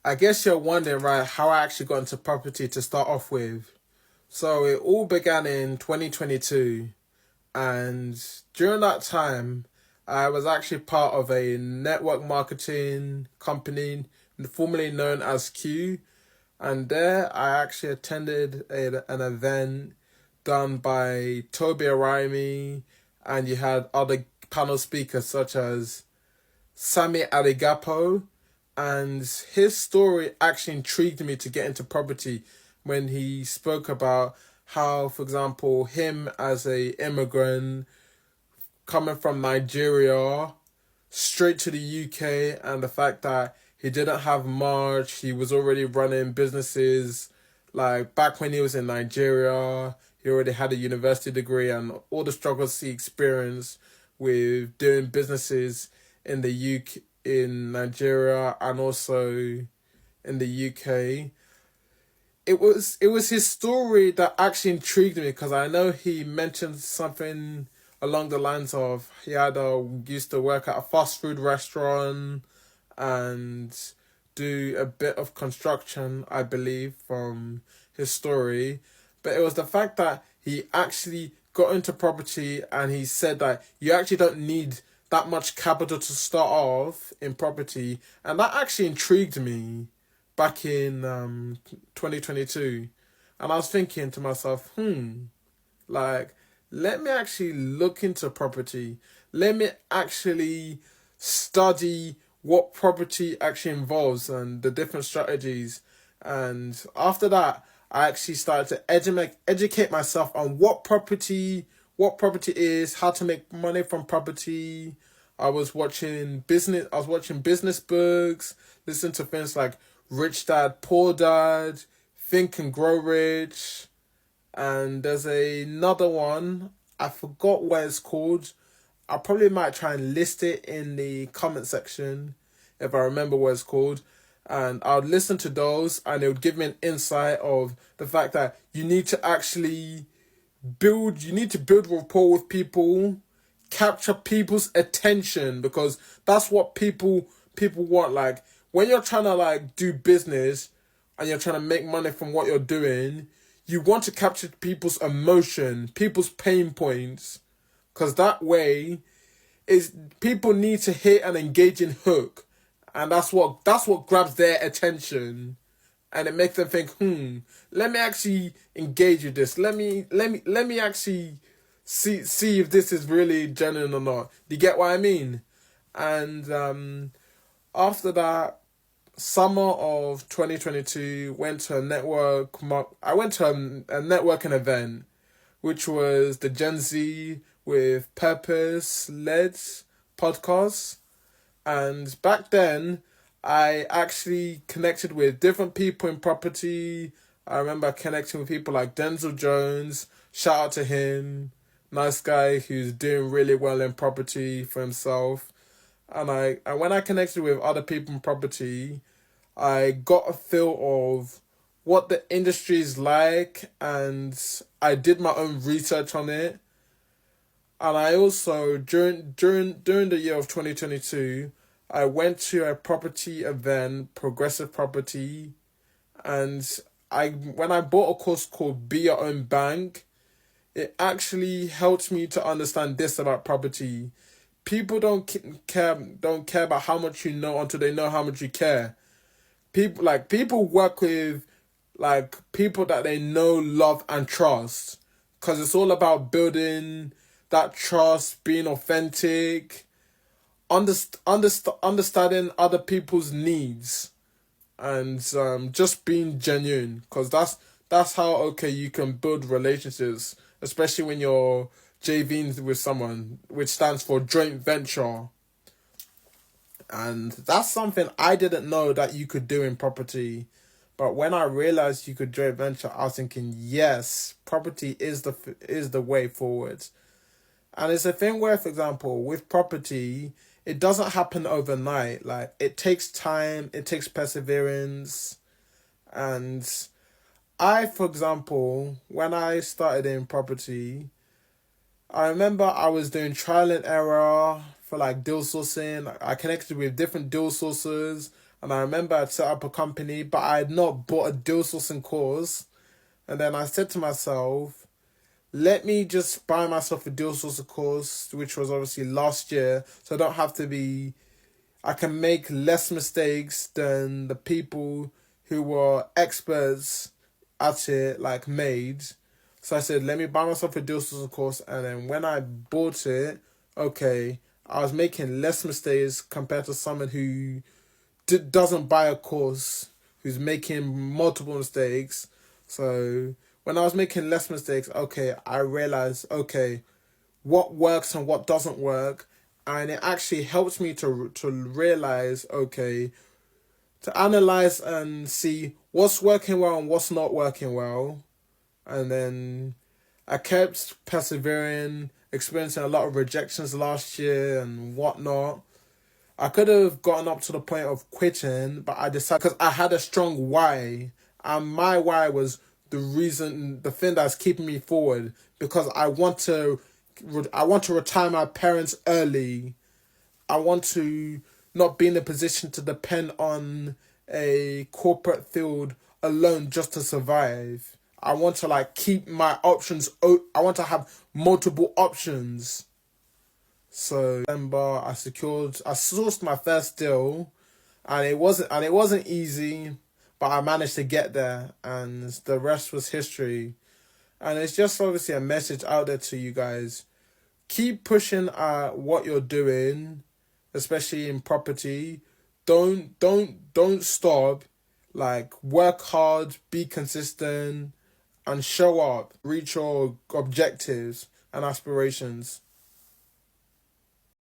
I guess you're wondering, right, how I actually got into property to start off with. So it all began in 2022, and during that time, I was actually part of a network marketing company formerly known as Q, and there I actually attended an event done by Toby Arimi, and you had other panel speakers such as Sami Arigapo, and his story actually intrigued me to get into property when he spoke about how, for example, him as a immigrant coming from Nigeria straight to the UK, and the fact that he didn't have much, he was already running businesses like back when he was in Nigeria. He already had a university degree, and all the struggles he experienced with doing businesses in the UK, in Nigeria, and also in the UK. It was his story that actually intrigued me, because I know he mentioned something along the lines of he had used to work at a fast food restaurant and do a bit of construction, I believe, from his story. But it was the fact that he actually got into property, and he said that you actually don't need that much capital to start off in property. And that actually intrigued me back in 2022. And I was thinking to myself, like, let me actually look into property. Let me actually study what property actually involves and the different strategies. And after that, I actually started to educate myself on what property is, how to make money from property. I was watching business books, listen to things like Rich Dad Poor Dad, Think and Grow Rich, and there's another one. I forgot what it's called. I probably might try and list it in the comment section if I remember what it's called. And I would listen to those, and it would give me an insight of the fact that you need to build rapport with people, capture people's attention, because that's what people want. Like, when you're trying to like do business and you're trying to make money from what you're doing, you want to capture people's emotion, people's pain points, because that way is people need to hit an engaging hook, and that's what grabs their attention, and it makes them think, let me actually engage with this. Let me actually see if this is really genuine or not. Do you get what I mean? And after that, summer of 2022, I went to a networking event, which was the Gen Z with Purpose led podcast. And back then, I actually connected with different people in property. I remember connecting with people like Denzel Jones. Shout out to him. Nice guy who's doing really well in property for himself. And when I connected with other people in property, I got a feel of what the industry is like, and I did my own research on it. And I also during the year of 2022, I went to a property event, Progressive Property, and I when I bought a course called Be Your Own Bank, it actually helped me to understand this about property. People don't care about how much you know until they know how much you care. People work with like people that they know, love, and trust, because it's all about building that trust, being authentic, understanding other people's needs, and just being genuine, because that's how okay you can build relationships, especially when you're JVing with someone, which stands for joint venture. And that's something I didn't know that you could do in property. But when I realized you could joint venture, I was thinking, yes, property is the way forward. And it's a thing where, for example, with property, it doesn't happen overnight. Like, it takes time, it takes perseverance. And for example, when I started in property, I remember I was doing trial and error for like deal sourcing. I connected with different deal sources. And I remember I'd set up a company, but I had not bought a deal sourcing course. And then I said to myself, let me just buy myself a deal sourcing course, which was obviously last year, so I don't have to be, I can make less mistakes than the people who were experts at it, like, made. So I said, let me buy myself a deal sourcing course. And then when I bought it, okay, I was making less mistakes compared to someone who doesn't buy a course, who's making multiple mistakes. So when I was making less mistakes, okay, I realized, okay, what works and what doesn't work. And it actually helps me to realize, okay, to analyze and see what's working well and what's not working well. And then I kept persevering, experiencing a lot of rejections last year and whatnot. I could have gotten up to the point of quitting, but I decided, because I had a strong why, and my why was the thing that's keeping me forward, because I want to retire my parents early. I want to not be in a position to depend on a corporate field alone just to survive. I want to like keep my options. I want to have multiple options. So December, I sourced my first deal, and it wasn't easy, but I managed to get there, and the rest was history. And it's just obviously a message out there to you guys. Keep pushing at what you're doing, especially in property. Don't stop. Like, work hard, be consistent, and show up. Reach your objectives and aspirations.